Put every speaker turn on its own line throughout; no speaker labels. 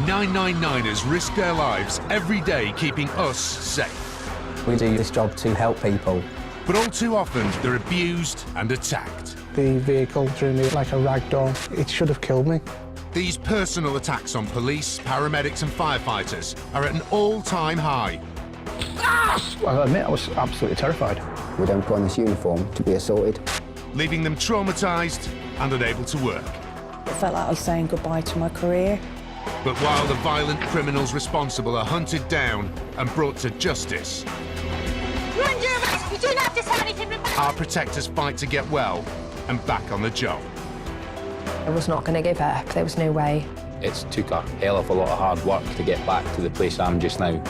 999ers risk their lives every day keeping us safe.
We do this job to help people.
But all too often, they're abused and attacked.
The vehicle threw me like a rag doll. It should have killed me.
These personal attacks on police, paramedics and firefighters are at an all-time high.
I'll admit, I was absolutely terrified.
We don't put on this uniform to be assaulted.
Leaving them traumatised and unable to work.
It felt like I was saying goodbye to my career.
But while the violent criminals responsible are hunted down and brought to justice,
Run your mouth! You don't have to say anything about
our protectors fight to get well and back on the job.
I was not going to give up. There was no way.
It's took a hell of a lot of hard work to get back to the place I'm just now.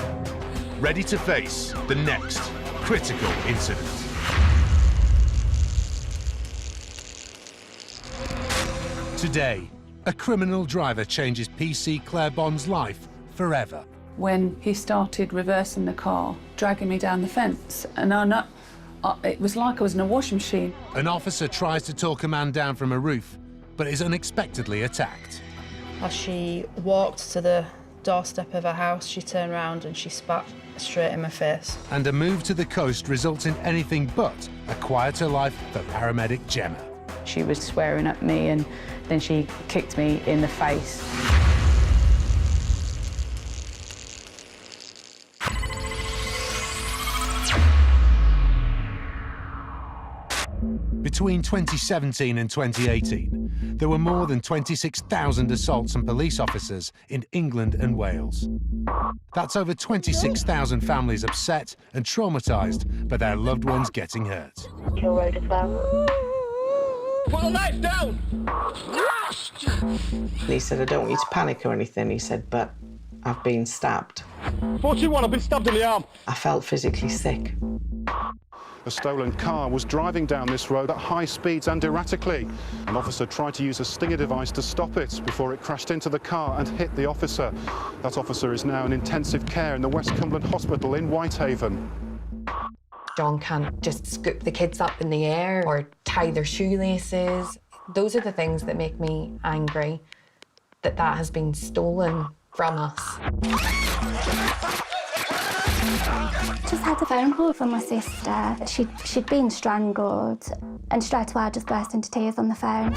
Ready to face the next critical incident. Today, a criminal driver changes PC Claire Bond's life forever.
When he started reversing the car, dragging me down the fence, and it was like I was in a washing machine.
An officer tries to talk a man down from a roof, but is unexpectedly attacked.
As she walked to the doorstep of her house, she turned around and she spat straight in my face.
And a move to the coast results in anything but a quieter life for paramedic Gemma.
She was swearing at me, and then she kicked me in the face.
Between 2017 and 2018, there were more than 26,000 assaults on police officers in England and Wales. That's over 26,000 families upset and traumatised by their loved ones getting hurt.
Kill Road as well.
Put the knife down!
He said, I don't want you to panic or anything. He said, but I've been stabbed.
What do you want? I've been stabbed in the arm.
I felt physically sick.
A stolen car was driving down this road at high speeds and erratically. An officer tried to use a stinger device to stop it before it crashed into the car and hit the officer. That officer is now in intensive care in the West Cumberland Hospital in Whitehaven.
John can't just scoop the kids up in the air or tie their shoelaces. Those are the things that make me angry, that has been stolen from us.
Just had a phone call from my sister. She'd been strangled, and straight away I just burst into tears on the phone.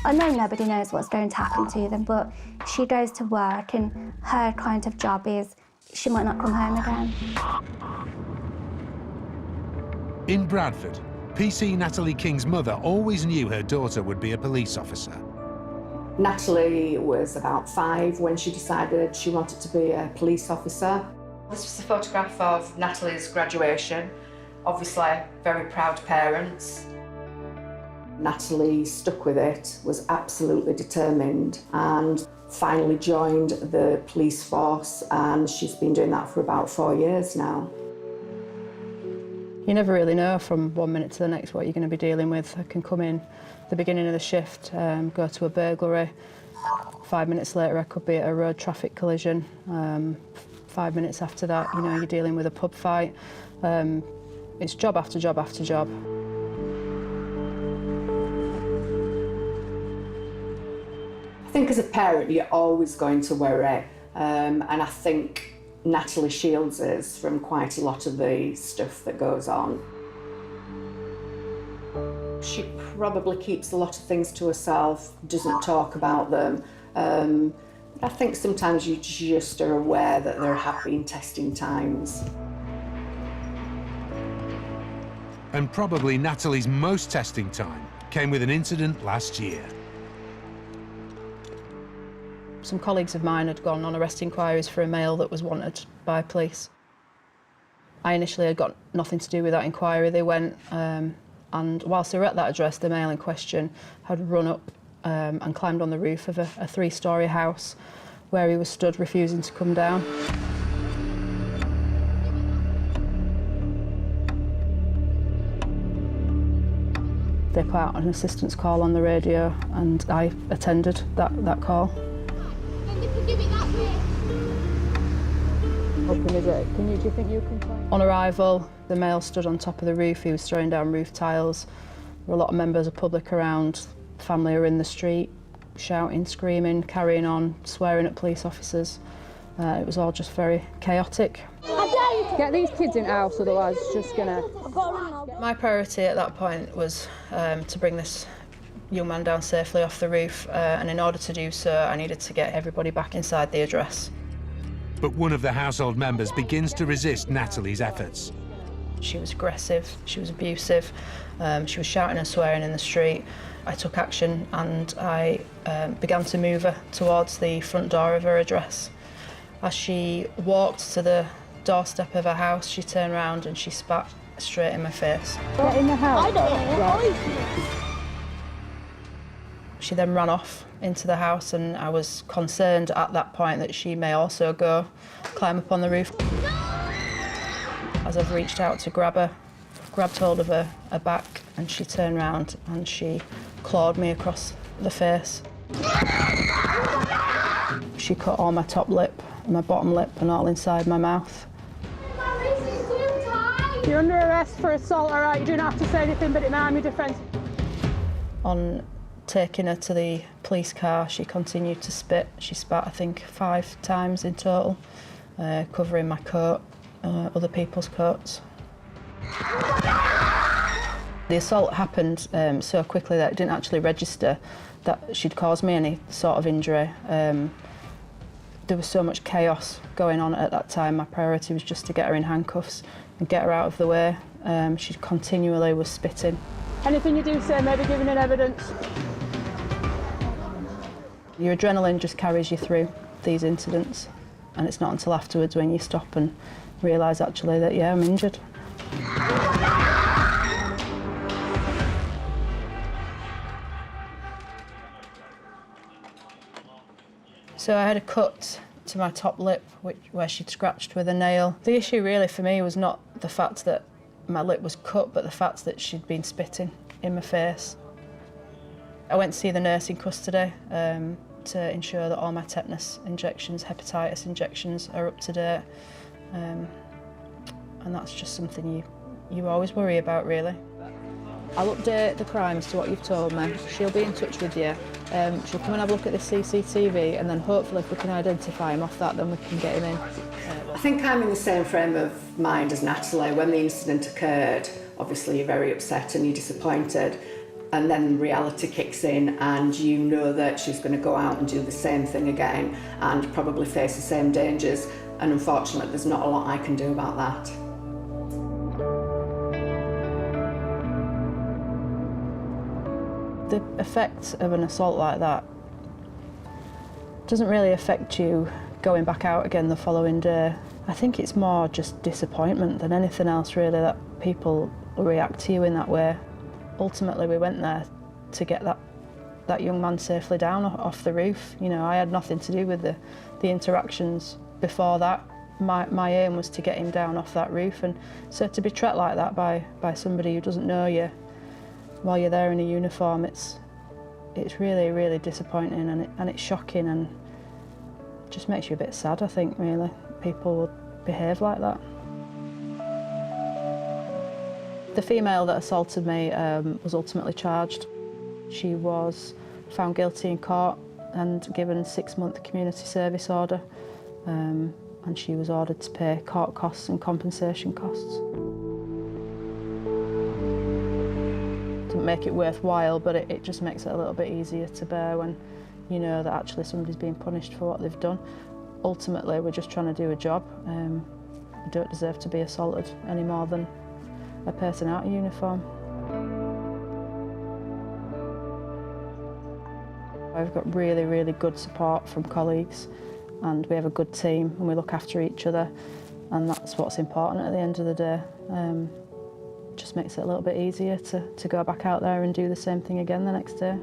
I know nobody knows what's going to happen to them, but she goes to work and her kind of job is she might not come home again.
In Bradford, PC Natalie King's mother always knew her daughter would be a police officer.
Natalie was about 5 when she decided she wanted to be a police officer. This was a photograph of Natalie's graduation. Obviously, very proud parents. Natalie stuck with it, was absolutely determined, and finally joined the police force, and she's been doing that for about 4 years now.
You never really know from one minute to the next what you're going to be dealing with. I can come in at the beginning of the shift, go to a burglary. 5 minutes later, I could be at a road traffic collision. 5 minutes after that, you know, you're dealing with a pub fight. It's job after job after job.
I think as a parent, you're always going to worry, and I think Natalie shields us from quite a lot of the stuff that goes on. She probably keeps a lot of things to herself, doesn't talk about them. I think sometimes you just are aware that there have been testing times.
And probably Natalie's most testing time came with an incident last year.
Some colleagues of mine had gone on arrest inquiries for a male that was wanted by police. I initially had got nothing to do with that inquiry. They went, and whilst they were at that address, the male in question had run up and climbed on the roof of a 3-storey house where he was stood refusing to come down. They put out an assistance call on the radio and I attended that call. Do you think you can find? On arrival, the male stood on top of the roof. He was throwing down roof tiles. There were a lot of members of public around. Family are in the street shouting, screaming, carrying on, swearing at police officers. It was all just very chaotic.
Get these kids in house, otherwise it's just gonna...
My priority at that point was to bring this young man down safely off the roof, and in order to do so, I needed to get everybody back inside the address.
But one of the household members begins to resist Natalie's efforts.
She was aggressive, she was abusive, she was shouting and swearing in the street. I took action and I began to move her towards the front door of her address. As she walked to the doorstep of her house, she turned around and she spat straight in my face.
Get in the house.
I don't know.
She then ran off into the house, and I was concerned at that point that she may also go climb up on the roof. As I've reached out to grab her, grabbed hold of her back, and she turned round and she clawed me across the face. She cut all my top lip, my bottom lip, and all inside my mouth.
You're under arrest for assault, all right? You don't have to say anything, but in army defence.
On taking her to the police car, she continued to spit. She spat, I think, 5 times in total, covering my coat, other people's coats. The assault happened so quickly that it didn't actually register that she'd caused me any sort of injury. There was so much chaos going on at that time. My priority was just to get her in handcuffs and get her out of the way. She continually was spitting.
Anything you do say, maybe giving in evidence.
Your adrenaline just carries you through these incidents, and it's not until afterwards when you stop and realise actually that, yeah, I'm injured. So I had a cut to my top lip where she'd scratched with a nail. The issue really for me was not the fact that my lip was cut, but the fact that she'd been spitting in my face. I went to see the nurse in custody to ensure that all my tetanus injections, hepatitis injections are up to date. And that's just something you always worry about, really. I'll update the crimes to what you've told me. She'll be in touch with you. She'll come and have a look at the CCTV, and then hopefully if we can identify him off that, then we can get him in.
I think I'm in the same frame of mind as Natalie. When the incident occurred, obviously you're very upset and you're disappointed, and then reality kicks in and you know that she's going to go out and do the same thing again and probably face the same dangers, and unfortunately there's not a lot I can do about that.
The effect of an assault like that doesn't really affect you going back out again the following day. I think it's more just disappointment than anything else, really, that people react to you in that way. Ultimately, we went there to get that young man safely down off the roof. You know, I had nothing to do with the interactions before that. My aim was to get him down off that roof, and so to be treated like that by somebody who doesn't know you while you're there in a uniform, it's really, really disappointing, and it's shocking, and it just makes you a bit sad, I think, really. People would behave like that. The female that assaulted me was ultimately charged. She was found guilty in court and given a 6-month community service order, and she was ordered to pay court costs and compensation costs. Doesn't make it worthwhile, but it just makes it a little bit easier to bear when you know that actually somebody's being punished for what they've done. Ultimately, we're just trying to do a job. We don't deserve to be assaulted any more than a person out of uniform. I've got really, really good support from colleagues, and we have a good team and we look after each other, and that's what's important at the end of the day. Just makes it a little bit easier to go back out there and do the same thing again the next day.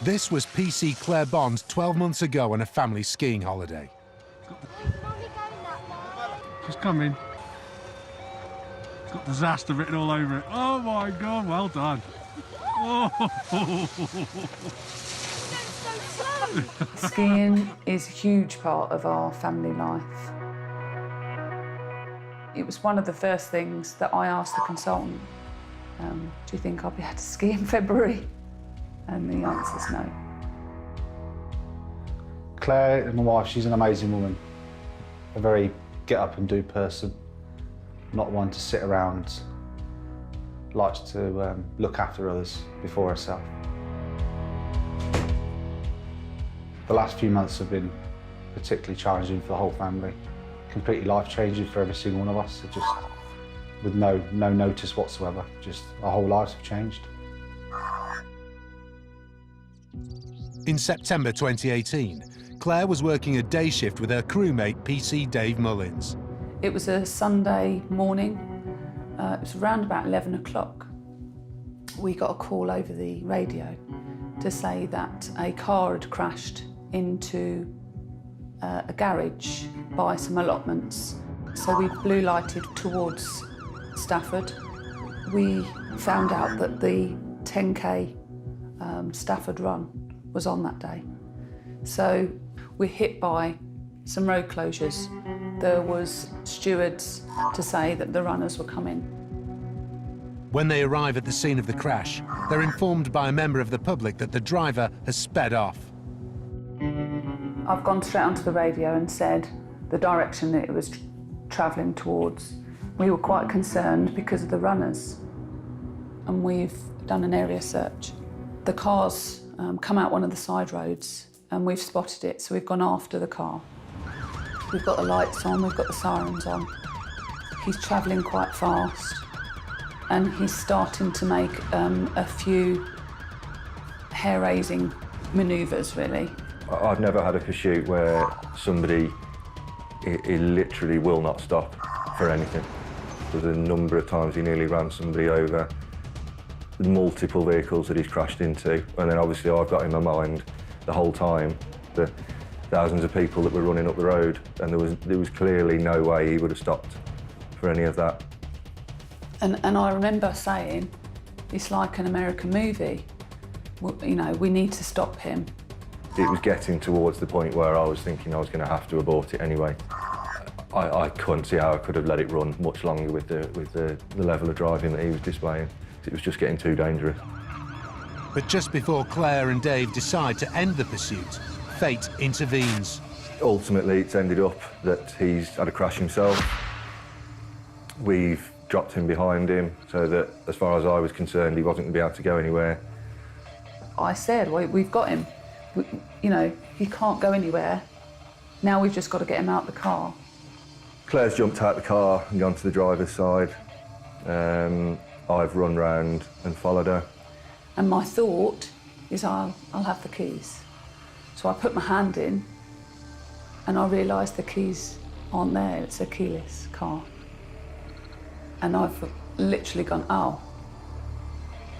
This was PC Claire Bond 12 months ago on a family skiing holiday.
She's coming. It's got disaster written all over it. Oh my God, well done. Oh.
Skiing is a huge part of our family life. It was one of the first things that I asked the consultant, do you think I'll be able to ski in February? And the answer's no.
Claire, my wife, she's an amazing woman. A very get-up-and-do person. Not one to sit around. Likes to look after others before herself. The last few months have been particularly challenging for the whole family. Completely life-changing for every single one of us. Just with no notice whatsoever. Just our whole lives have changed.
In September 2018, Claire was working a day shift with her crewmate PC Dave Mullins.
It was a Sunday morning. It was around about 11 o'clock. We got a call over the radio to say that a car had crashed into a garage by some allotments. So we blue lighted towards Stafford. We found out that the 10K Stafford run was on that day. So we're hit by some road closures. There was stewards to say that the runners were coming.
When they arrive at the scene of the crash, they're informed by a member of the public that the driver has sped off.
I've gone straight onto the radio and said the direction that it was travelling towards. We were quite concerned because of the runners, and we've done an area search. The car's come out one of the side roads and we've spotted it, so we've gone after the car. We've got the lights on, we've got the sirens on. He's travelling quite fast and he's starting to make a few hair-raising manoeuvres, really.
I've never had a pursuit where somebody he literally will not stop for anything. There's a number of times he nearly ran somebody over, multiple vehicles that he's crashed into, and then obviously I've got in my mind the whole time the thousands of people that were running up the road, and there was clearly no way he would have stopped for any of that.
And I remember saying, it's like an American movie. You know, we need to stop him.
It was getting towards the point where I was thinking I was going to have to abort it anyway. I couldn't see how I could have let it run much longer with the level of driving that he was displaying. It was just getting too dangerous.
But just before Claire and Dave decide to end the pursuit, fate intervenes.
Ultimately, it's ended up that he's had a crash himself. We've dropped him behind him so that, as far as I was concerned, he wasn't going to be able to go anywhere.
I said, well, we've got him. You know, he can't go anywhere. Now we've just got to get him out the car.
Claire's jumped out the car and gone to the driver's side. I've run round and followed her.
And my thought is I'll have the keys. So I put my hand in and I realised the keys aren't there. It's a keyless car. And I've literally gone, oh.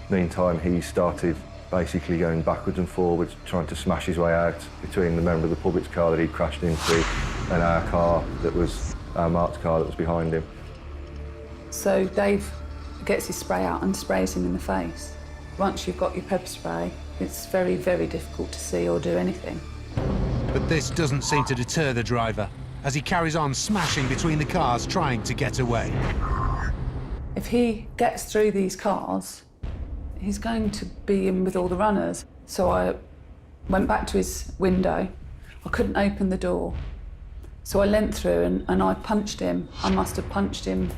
Meantime, he started basically going backwards and forwards, trying to smash his way out between the member of the public's car that he'd crashed into and our car that was, our marked car that was behind him.
So Dave gets his spray out and sprays him in the face. Once you've got your pepper spray, it's very, very difficult to see or do anything.
But this doesn't seem to deter the driver, as he carries on smashing between the cars, trying to get away.
If he gets through these cars, he's going to be in with all the runners. So I went back to his window. I couldn't open the door. So I leant through and I punched him. I must have punched him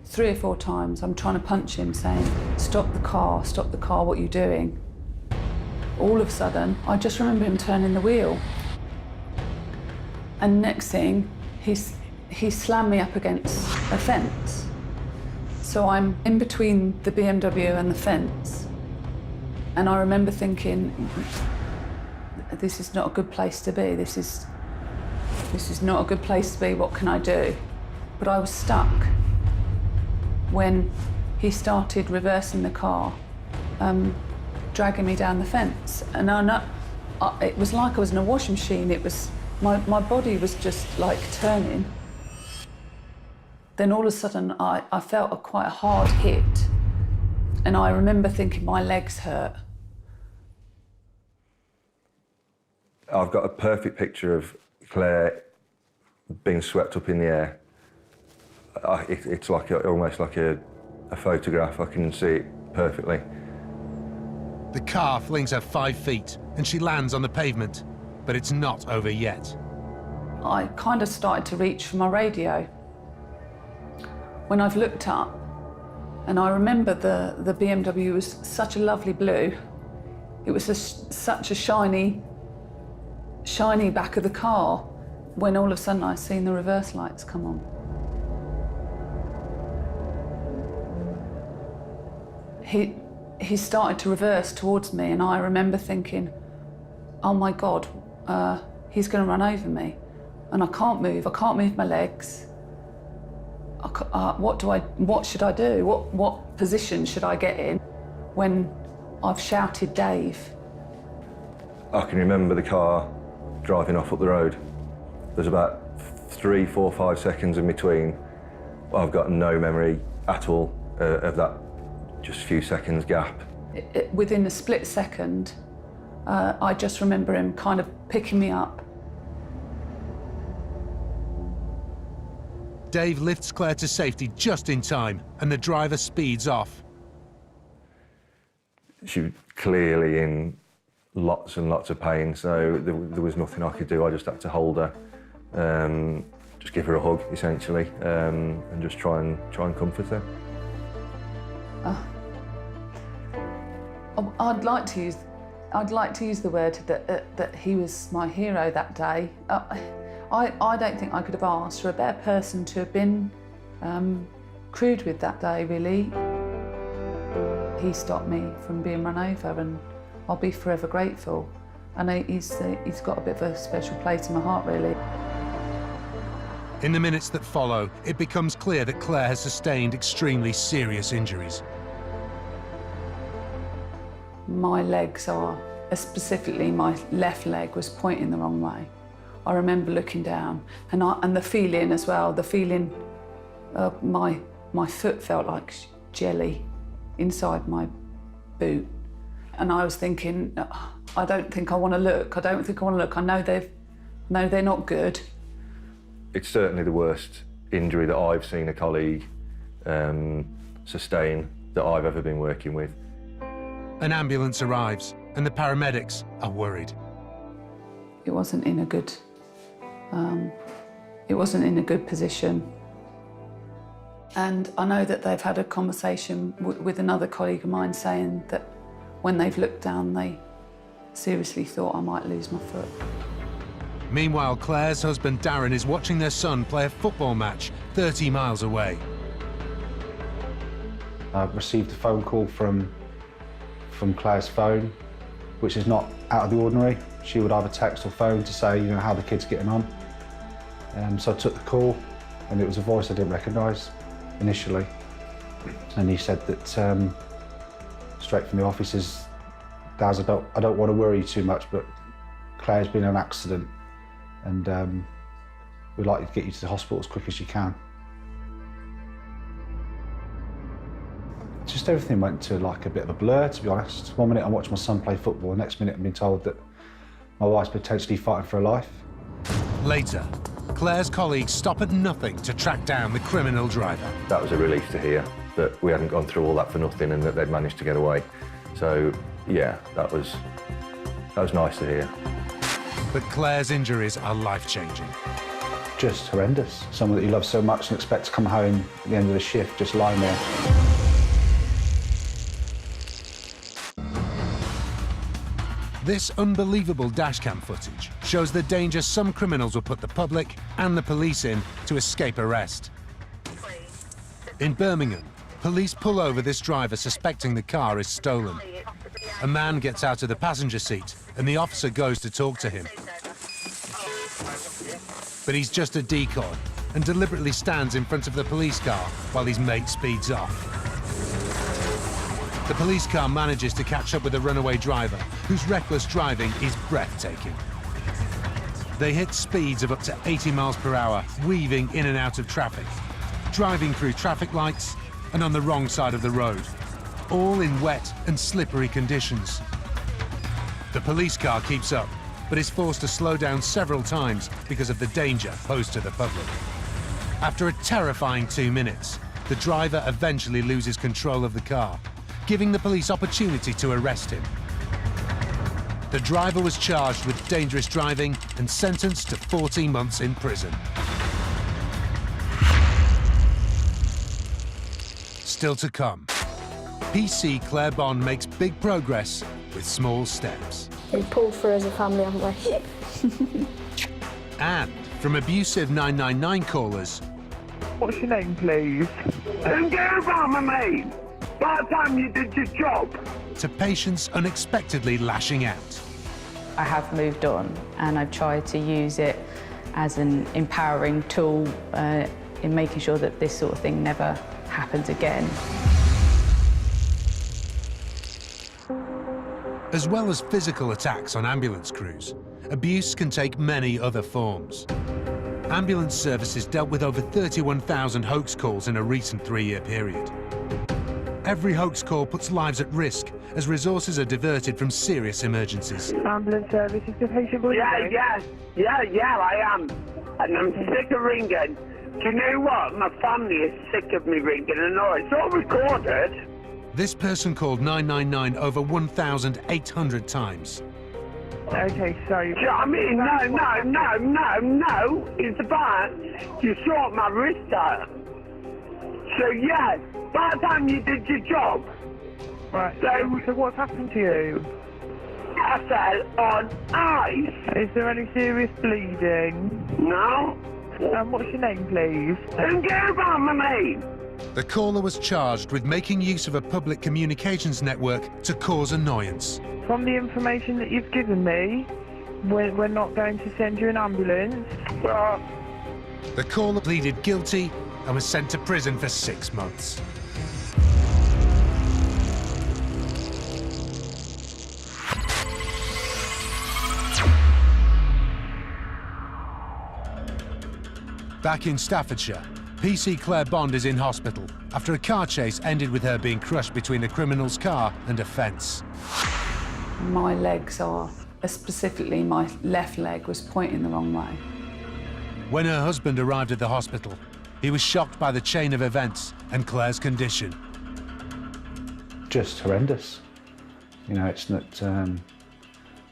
3 or 4 times. I'm trying to punch him, saying, stop the car, what are you doing? All of a sudden, I just remember him turning the wheel. And next thing, he slammed me up against a fence. So I'm in between the BMW and the fence. And I remember thinking, this is not a good place to be. This is not a good place to be. What can I do? But I was stuck when he started reversing the car, dragging me down the fence. And it was like I was in a washing machine. It was, my body was just like turning. Then all of a sudden, I felt quite a hard hit. And I remember thinking my legs hurt.
I've got a perfect picture of Claire being swept up in the air. It's like almost like a photograph. I can see it perfectly.
The car flings her 5 feet and she lands on the pavement, but it's not over yet.
I kind of started to reach for my radio when I've looked up, and I remember the BMW was such a lovely blue. It was such a shiny back of the car, when all of a sudden I seen the reverse lights come on. He started to reverse towards me, and I remember thinking, oh my God, he's going to run over me. And I can't move my legs. What should I do? What position should I get in when I've shouted Dave?
I can remember the car driving off up the road. There's about 3, 4, 5 seconds in between. I've got no memory at all of that just few seconds gap.
Within a split second, I just remember him kind of picking me up.
Dave lifts Claire to safety just in time, and the driver speeds off.
She was clearly in lots and lots of pain, so there was nothing I could do. I just had to hold her, just give her a hug, essentially, and just try and comfort her.
I'd like to use the word that he was my hero that day. I don't think I could have asked for a better person to have been crewed with that day, really. He stopped me from being run over, and I'll be forever grateful. And he's got a bit of a special place in my heart, really.
In the minutes that follow, it becomes clear that Claire has sustained extremely serious injuries.
My legs are, specifically my left leg was pointing the wrong way. I remember looking down, and the feeling as well, the feeling of my foot felt like jelly inside my boot. And I was thinking, I don't think I want to look. I know they're not good.
It's certainly the worst injury that I've seen a colleague sustain that I've ever been working with.
An ambulance arrives, and the paramedics are worried.
It wasn't in a good position. And I know that they've had a conversation with another colleague of mine saying that when they've looked down, they seriously thought I might lose my foot.
Meanwhile, Claire's husband Darren is watching their son play a football match 30 miles away.
I've received a phone call from Claire's phone, which is not out of the ordinary. She would either text or phone to say, you know, how the kid's getting on. So I took the call, and it was a voice I didn't recognise initially. And he said that, straight from the office, is, Daz, I don't want to worry you too much, but Claire's been in an accident, and we'd like to get you to the hospital as quick as you can. Just everything went to like a bit of a blur, to be honest. One minute I watched my son play football, the next minute I'm being told that my wife's potentially fighting for her life.
Later, Claire's colleagues stop at nothing to track down the criminal driver.
That was a relief to hear, that we hadn't gone through all that for nothing and that they'd managed to get away. So, yeah, that was nice to hear.
But Claire's injuries are life-changing.
Just horrendous. Someone that you love so much and expect to come home at the end of the shift, just lying there.
This unbelievable dashcam footage shows the danger some criminals will put the public and the police in to escape arrest. In Birmingham, police pull over this driver suspecting the car is stolen. A man gets out of the passenger seat and the officer goes to talk to him. But he's just a decoy and deliberately stands in front of the police car while his mate speeds off. The police car manages to catch up with the runaway driver, whose reckless driving is breathtaking. They hit speeds of up to 80 miles per hour, weaving in and out of traffic, driving through traffic lights and on the wrong side of the road, all in wet and slippery conditions. The police car keeps up, but is forced to slow down several times because of the danger posed to the public. After a terrifying 2 minutes, the driver eventually loses control of the car, giving the police opportunity to arrest him. The driver was charged with dangerous driving and sentenced to 14 months in prison. Still to come, PC Claire Bond makes big progress with small steps.
We've pulled through as a family, haven't we?
And from abusive 999 callers,
what's your name, please? Don't care about my name. By the time you did your job.
to patients unexpectedly lashing out.
I have moved on, and I've tried to use it as an empowering tool in making sure that this sort of thing never happens again.
As well as physical attacks on ambulance crews, abuse can take many other forms. Ambulance services dealt with over 31,000 hoax calls in a recent 3-year period. Every hoax call puts lives at risk as resources are diverted from serious emergencies.
Ambulance services to patient bullying? Yeah, I am. And I'm sick of ringing. Do you know what? My family is sick of me ringing, and it's all recorded.
This person called 999 over 1,800 times.
Okay, so... I mean, no. It's about you sort my wrist out. So, yeah, by the time you did your job... Right, so what's happened to you? I fell on ice. Is there any serious bleeding? No. And what's your name, please? Don't care about my name.
The caller was charged with making use of a public communications network to cause annoyance.
From the information that you've given me, we're not going to send you an ambulance.
The caller pleaded guilty and was sent to prison for 6 months. Back in Staffordshire, PC Claire Bond is in hospital after a car chase ended with her being crushed between a criminal's car and a fence.
My legs are, specifically my left leg was pointing the wrong way.
When her husband arrived at the hospital, he was shocked by the chain of events and Claire's condition.
Just horrendous. You know, it's not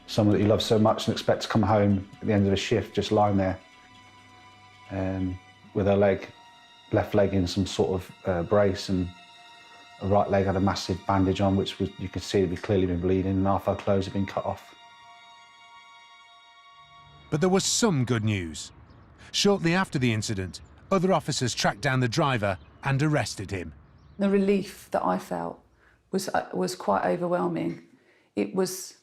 someone that you love so much and expect to come home at the end of a shift just lying there with her left leg in some sort of brace, and her right leg had a massive bandage on, which was, you could see it had clearly been bleeding, and half her clothes had been cut off.
But there was some good news. Shortly after the incident, other officers tracked down the driver and arrested him.
The relief that I felt was quite overwhelming. It was,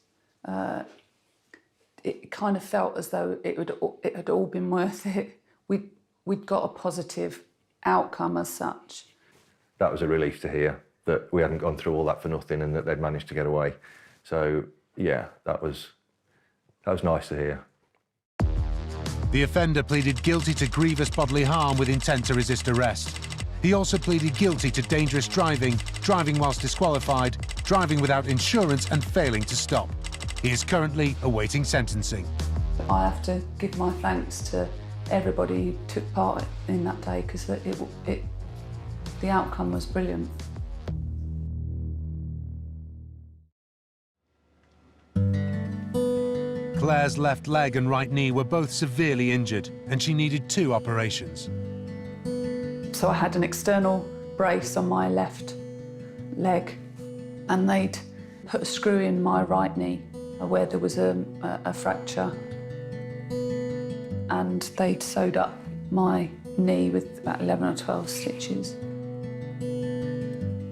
it kind of felt as though it had all been worth it. We'd got a positive outcome as such.
That was a relief to hear, that we hadn't gone through all that for nothing and that they'd managed to get away. So, yeah, that was nice to hear.
The offender pleaded guilty to grievous bodily harm with intent to resist arrest. He also pleaded guilty to dangerous driving, driving whilst disqualified, driving without insurance and failing to stop. He is currently awaiting sentencing.
I have to give my thanks to everybody who took part in that day, because the outcome was brilliant.
Claire's left leg and right knee were both severely injured, and she needed 2 operations.
So I had an external brace on my left leg, and they'd put a screw in my right knee where there was a fracture, and they'd sewed up my knee with about 11 or 12 stitches.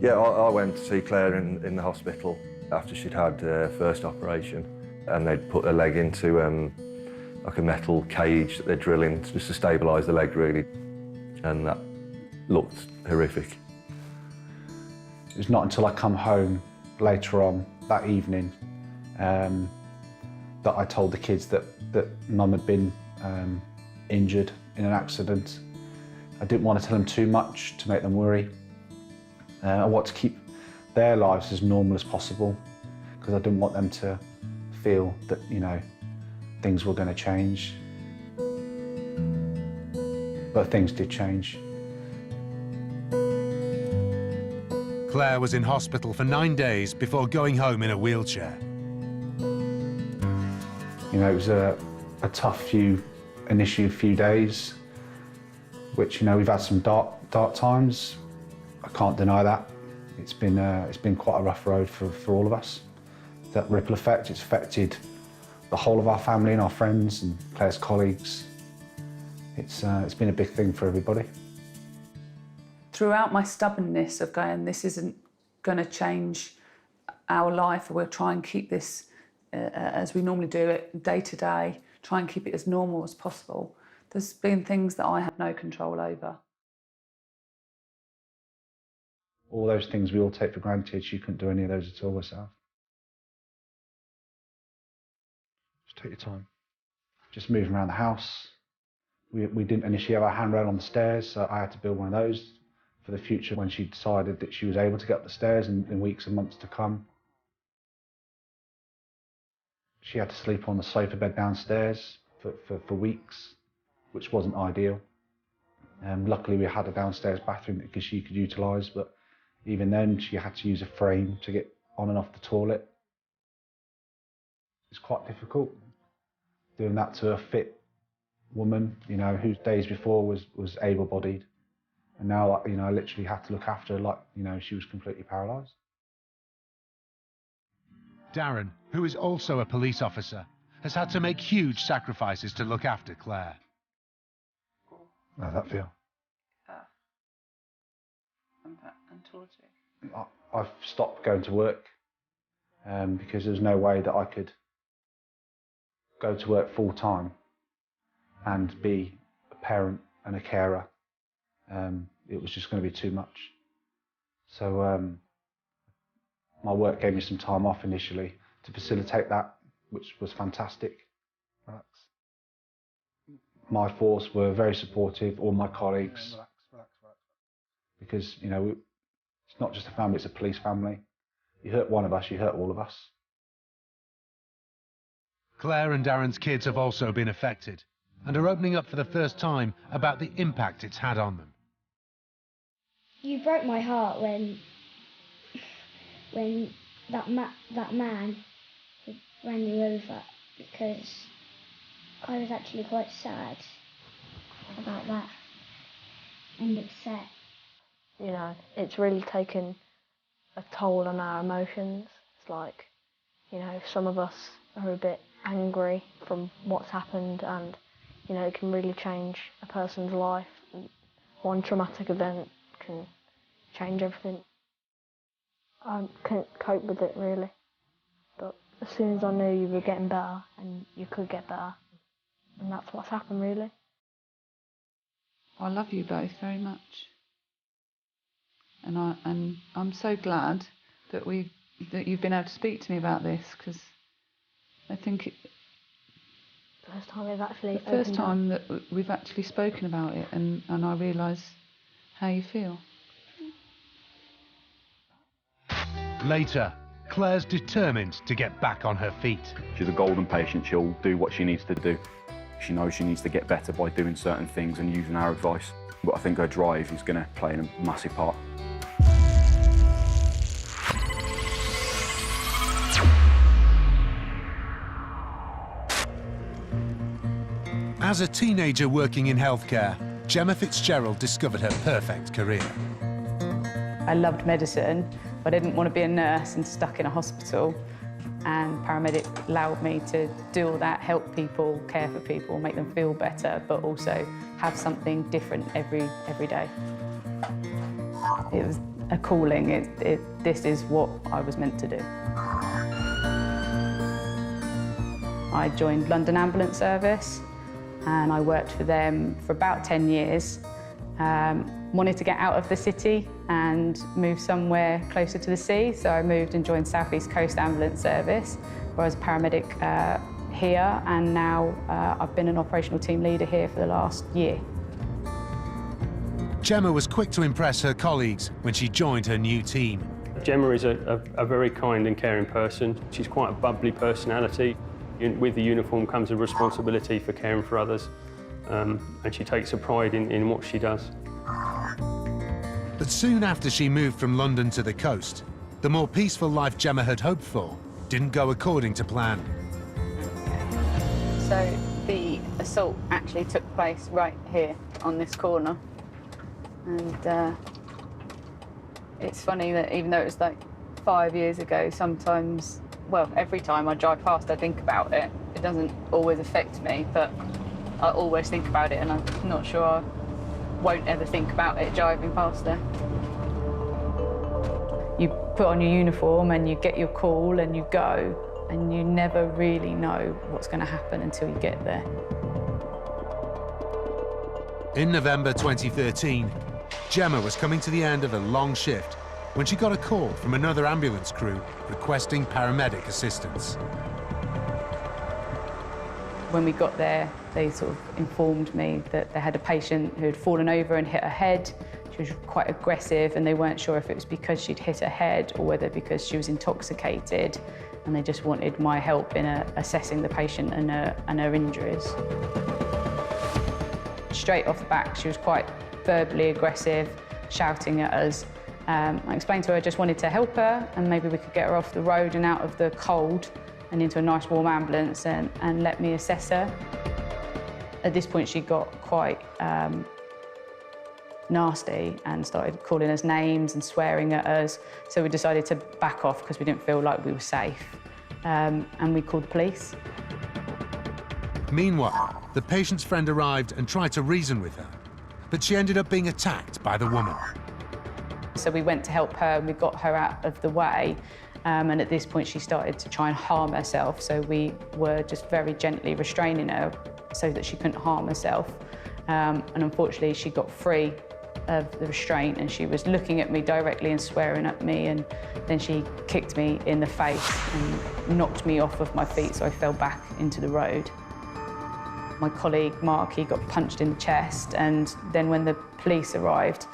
Yeah, I went to see Claire in the hospital after she'd had her first operation, and they'd put her leg into like a metal cage that they'd drill in just to stabilise the leg, really, and that looked horrific.
It was not until I come home later on that evening that I told the kids that Mum had been injured in an accident. I didn't want to tell them too much to make them worry. I want to keep their lives as normal as possible, because I didn't want them to feel that, you know, things were going to change. But things did change.
Claire was in hospital for 9 days before going home in a wheelchair.
You know, it was a tough initial few days, which, you know, we've had some dark times. I can't deny that. It's been quite a rough road for all of us. That ripple effect, it's affected the whole of our family and our friends and Claire's colleagues. It's been a big thing for everybody.
Throughout my stubbornness of going, this isn't going to change our life, we'll try and keep this as we normally do it, day to day, try and keep it as normal as possible. There's been things that I had no control over.
All those things we all take for granted, she couldn't do any of those at all herself. Just take your time. Just moving around the house. We didn't initially have our handrail on the stairs, so I had to build one of those for the future when she decided that she was able to get up the stairs in weeks and months to come. She had to sleep on the sofa bed downstairs for weeks, which wasn't ideal. Luckily we had a downstairs bathroom that she could utilise, but even then she had to use a frame to get on and off the toilet. It's quite difficult doing that to a fit woman, you know, whose days before was able-bodied, and now, you know, I literally had to look after her like, you know, she was completely paralysed.
Darren, who is also a police officer, has had to make huge sacrifices to look after Claire.
How's that feel? I've stopped going to work because there's no way that I could go to work full time and be a parent and a carer. It was just going to be too much. So my work gave me some time off initially to facilitate that, which was fantastic. Relax. My force were very supportive, all my colleagues. Relax. Because, you know, it's not just a family, it's a police family. You hurt one of us, you hurt all of us.
Claire and Darren's kids have also been affected and are opening up for the first time about the impact it's had on them.
You broke my heart when that man ran you over, because I was actually quite sad about that and upset.
You know, it's really taken a toll on our emotions. It's like, you know, some of us are a bit angry from what's happened, and, you know, it can really change a person's life. One traumatic event can change everything. I couldn't cope with it, really. But as soon as I knew you were getting better and you could get better, and that's what's happened, really.
I love you both very much. And I'm so glad that you've been able to speak to me about this, because I think
First time we've actually
the first time that we've actually spoken about it, and I realise how you feel.
Later, Claire's determined to get back on her feet.
She's a golden patient. She'll do what she needs to do. She knows she needs to get better by doing certain things and using our advice. But I think her drive is going to play a massive part.
As a teenager working in healthcare, Gemma Fitzgerald discovered her perfect career.
I loved medicine, but I didn't want to be a nurse and stuck in a hospital. And paramedic allowed me to do all that, help people, care for people, make them feel better, but also have something different every day. It was a calling. This is what I was meant to do. I joined London Ambulance Service, and I worked for them for about 10 years. Wanted to get out of the city and move somewhere closer to the sea, so I moved and joined South East Coast Ambulance Service, where I was a paramedic here, and now I've been an operational team leader here for the last year.
Gemma was quick to impress her colleagues when she joined her new team.
Gemma is a very kind and caring person. She's quite a bubbly personality.
With the uniform comes a responsibility for caring for others, and she takes a pride in what she does.
But soon after she moved from London to the coast, the more peaceful life Gemma had hoped for didn't go according to plan.
So the assault actually took place right here on this corner. And it's funny that even though it was like 5 years ago, sometimes, well, every time I drive past I think about it. It doesn't always affect me, but I always think about it, and I'm not sure I won't ever think about it driving past there. You put on your uniform and you get your call and you go, and you never really know what's going to happen until you get there.
In November 2013, Gemma was coming to the end of a long shift when she got a call from another ambulance crew requesting paramedic assistance.
When we got there, they sort of informed me that they had a patient who had fallen over and hit her head. She was quite aggressive, and they weren't sure if it was because she'd hit her head or whether because she was intoxicated, and they just wanted my help in assessing the patient and her injuries. Straight off the back, she was quite verbally aggressive, shouting at us. I explained to her I just wanted to help her, and maybe we could get her off the road and out of the cold and into a nice warm ambulance and let me assess her. At this point, she got quite nasty and started calling us names and swearing at us. So we decided to back off because we didn't feel like we were safe. And we called the police.
Meanwhile, the patient's friend arrived and tried to reason with her, but she ended up being attacked by the woman.
So we went to help her and we got her out of the way. And at this point, she started to try and harm herself. So we were just very gently restraining her so that she couldn't harm herself. And unfortunately, she got free of the restraint and she was looking at me directly and swearing at me. And then she kicked me in the face and knocked me off of my feet, so I fell back into the road. My colleague, Mark, he got punched in the chest. And then when the police arrived,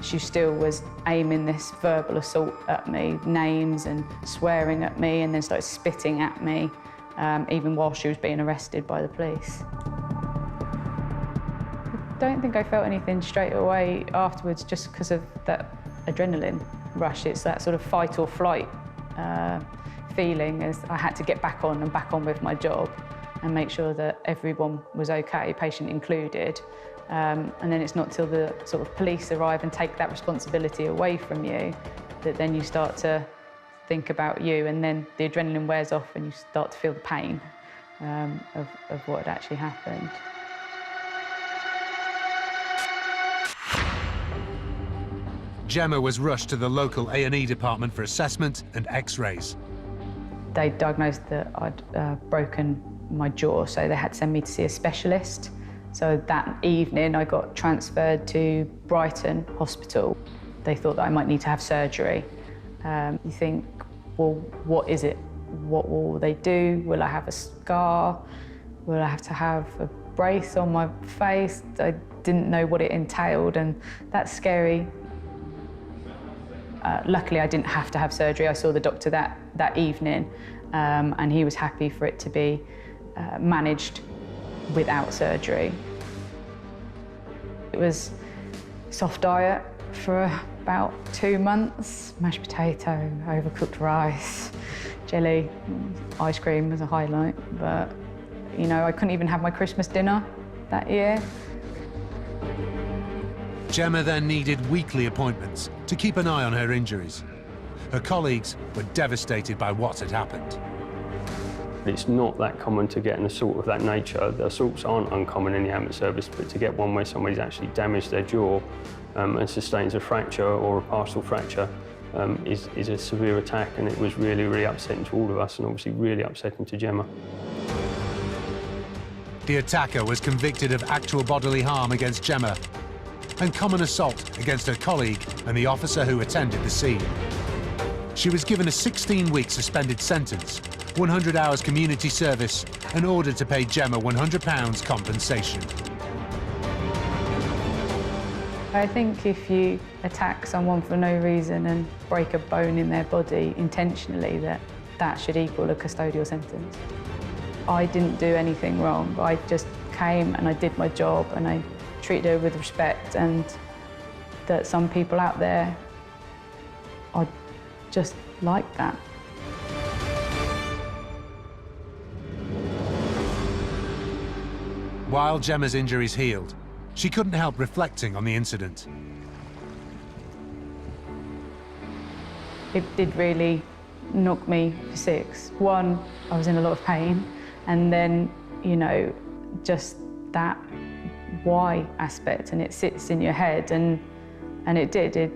she still was aiming this verbal assault at me, names and swearing at me, and then started spitting at me, even while she was being arrested by the police. I don't think I felt anything straight away afterwards just because of that adrenaline rush. It's that sort of fight or flight feeling, as I had to get back on with my job and make sure that everyone was okay, patient included. And then it's not till the sort of police arrive and take that responsibility away from you that then you start to think about you, and then the adrenaline wears off and you start to feel the pain of what had actually happened.
Gemma was rushed to the local A&E department for assessment and x-rays.
They diagnosed that I'd broken my jaw, so they had to send me to see a specialist. So that evening, I got transferred to Brighton Hospital. They thought that I might need to have surgery. You think, well, what is it? What will they do? Will I have a scar? Will I have to have a brace on my face? I didn't know what it entailed, and that's scary. Luckily, I didn't have to have surgery. I saw the doctor that evening, and he was happy for it to be managed without surgery. It was soft diet for about 2 months. Mashed potato, overcooked rice, jelly, ice cream was a highlight. But, you know, I couldn't even have my Christmas dinner that year.
Gemma then needed weekly appointments to keep an eye on her injuries. Her colleagues were devastated by what had happened.
It's not that common to get an assault of that nature. The assaults aren't uncommon in the ambulance service, but to get one where somebody's actually damaged their jaw and sustains a fracture or a partial fracture is a severe attack, and it was really, really upsetting to all of us, and obviously really upsetting to Gemma.
The attacker was convicted of actual bodily harm against Gemma and common assault against her colleague and the officer who attended the scene. She was given a 16-week suspended sentence, 100 hours community service, and ordered to pay Gemma £100 compensation.
I think if you attack someone for no reason and break a bone in their body intentionally, that should equal a custodial sentence. I didn't do anything wrong. I just came and I did my job and I treated her with respect, and that some people out there are just like that.
While Gemma's injuries healed, she couldn't help reflecting on the incident.
It did really knock me for six. One, I was in a lot of pain, and then, you know, just that why aspect, and it sits in your head, and it did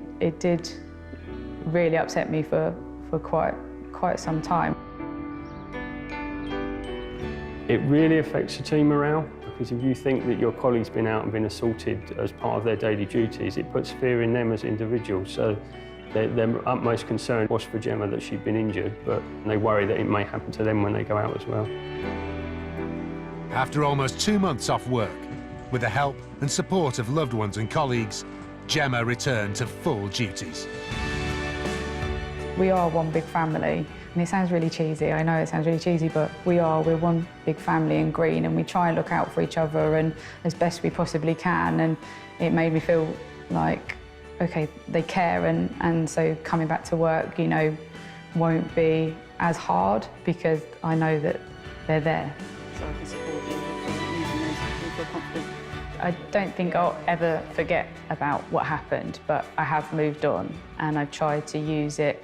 really upset me for quite some time.
It really affects your team morale, because if you think that your colleague's been out and been assaulted as part of their daily duties, it puts fear in them as individuals. So their utmost concern was for Gemma that she'd been injured, but they worry that it may happen to them when they go out as well.
After almost 2 months off work, with the help and support of loved ones and colleagues, Gemma returned to full duties.
We are one big family, and it sounds really cheesy. I know it sounds really cheesy, but we're one big family in Green, and we try and look out for each other and as best we possibly can. And it made me feel like, okay, they care, and so coming back to work, you know, won't be as hard because I know that they're there. So I can support you and feel confident. I don't think I'll ever forget about what happened, but I have moved on, and I've tried to use it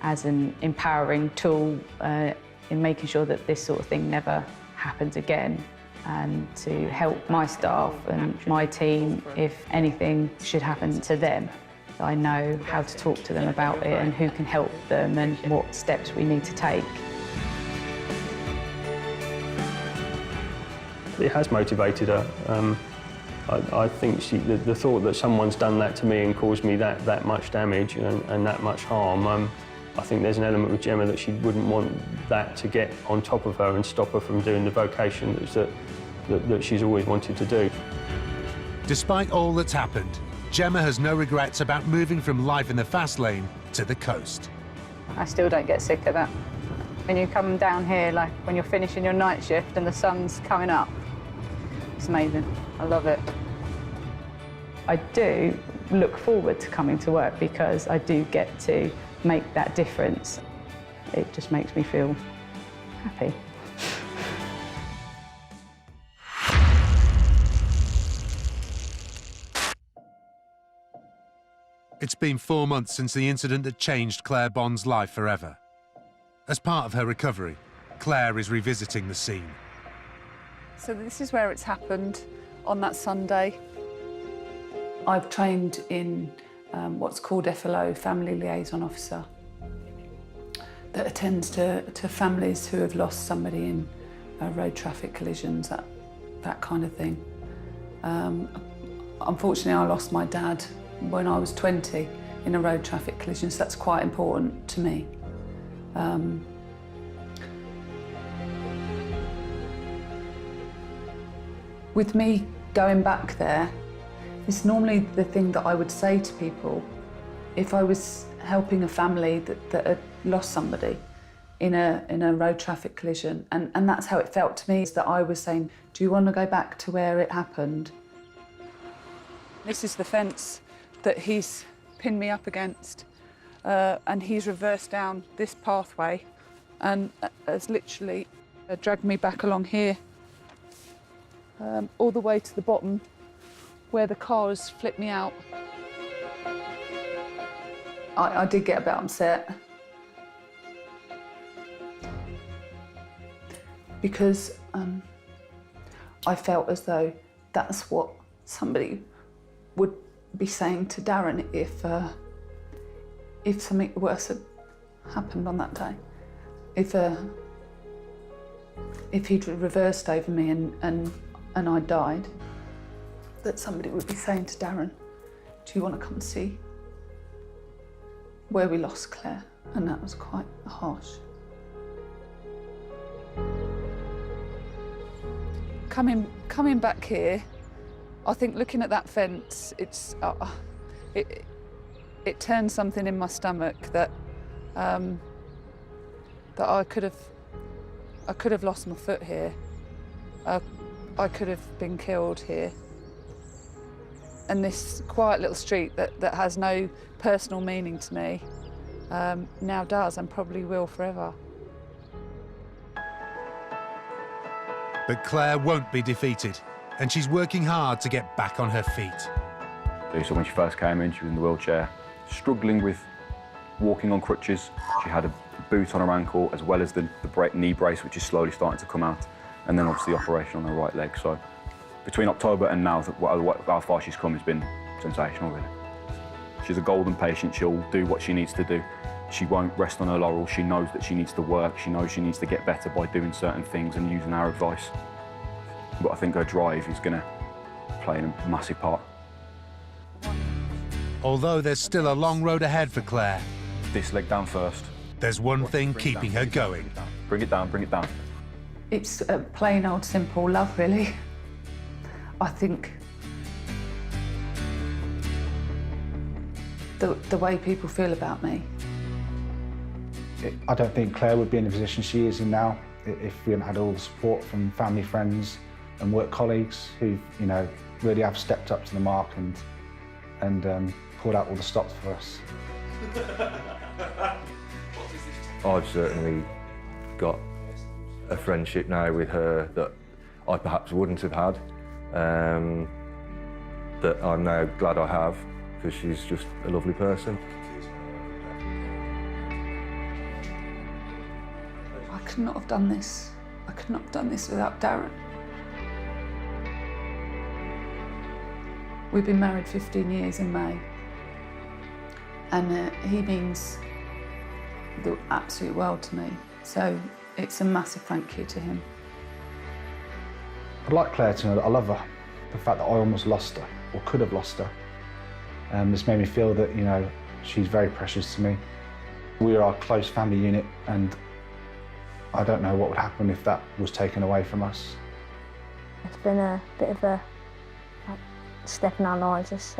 as an empowering tool in making sure that this sort of thing never happens again, and to help my staff and my team if anything should happen to them. I know how to talk to them about it and who can help them and what steps we need to take.
It has motivated her. I think the thought that someone's done that to me and caused me that much damage and that much harm, I think there's an element with Gemma that she wouldn't want that to get on top of her and stop her from doing the vocation that she's always wanted to do.
Despite all that's happened, Gemma has no regrets about moving from life in the fast lane to the coast.
I still don't get sick of that. When you come down here, like when you're finishing your night shift and the sun's coming up, it's amazing. I love it. I do look forward to coming to work because I do get to make that difference. It just makes me feel happy.
It's been 4 months since the incident that changed Claire Bond's life forever. As part of her recovery, Claire is revisiting the scene.
So this is where it's happened, on that Sunday. I've trained in what's called FLO, Family Liaison Officer, that attends to families who have lost somebody in road traffic collisions, that kind of thing. Unfortunately, I lost my dad when I was 20 in a road traffic collision, so that's quite important to me. With me going back there, it's normally the thing that I would say to people if I was helping a family that had lost somebody in a road traffic collision, and that's how it felt to me, is that I was saying, do you want to go back to where it happened? This is the fence that he's pinned me up against, and he's reversed down this pathway and has literally dragged me back along here, all the way to the bottom where the car has flipped me out. I did get a bit upset because I felt as though that's what somebody would be saying to Darren if something worse had happened on that day. If he'd reversed over me and I died, that somebody would be saying to Darren, do you want to come and see where we lost Claire? And that was quite harsh. Coming back here, I think looking at that fence, it turned something in my stomach that I could have I could have lost my foot here. I could have been killed here. And this quiet little street that has no personal meaning to me now does, and probably will forever.
But Claire won't be defeated, and she's working hard to get back on her feet.
So when she first came in, she was in the wheelchair, struggling with walking on crutches. She had a boot on her ankle, as well as the knee brace, which is slowly starting to come out, and then obviously the operation on her right leg. So between October and now, how far she's come has been sensational, really. She's a golden patient. She'll do what she needs to do. She won't rest on her laurels. She knows that she needs to work. She knows she needs to get better by doing certain things and using our advice. But I think her drive is going to play a massive part.
Although there's still a long road ahead for Claire,
this leg down first.
There's one thing keeping her going.
Bring it down, bring it down.
It's a plain old simple love, really. I think the way people feel about me.
I don't think Claire would be in the position she is in now if we hadn't had all the support from family, friends and work colleagues who, you know, really have stepped up to the mark and pulled out all the stops for us.
I've certainly got a friendship now with her that I perhaps wouldn't have had, that I'm now glad I have, because she's just a lovely person.
I could not have done this. I could not have done this without Darren. We've been married 15 years in May, and he means the absolute world to me. So it's a massive thank you to him.
I'd like Claire to know that I love her. The fact that I almost lost her, or could have lost her, this made me feel that, you know, she's very precious to me. We are a close family unit, and I don't know what would happen if that was taken away from us.
It's been a bit of a step in our lives. It's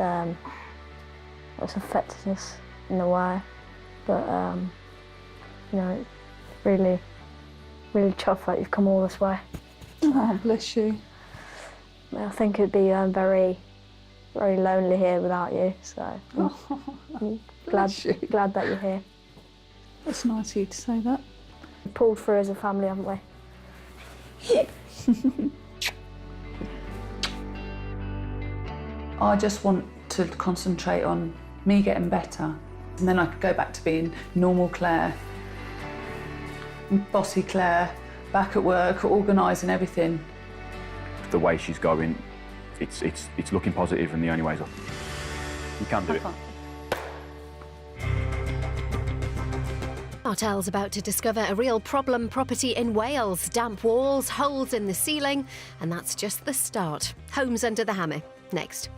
affected us in a way, but you know, it's really, really tough that you've come all this way.
Oh, bless you.
I think it'd be very, very lonely here without you. So I'm glad that you're here.
That's nice of you to say that.
We've pulled through as a family, haven't we?
I just want to concentrate on me getting better, and then I could go back to being normal Claire, bossy Claire, back at work, organising everything.
The way she's going, it's looking positive, and the only way's up. You can do it.
Martell's about to discover a real problem property in Wales. Damp walls, holes in the ceiling, and that's just the start. Homes Under the Hammer, next.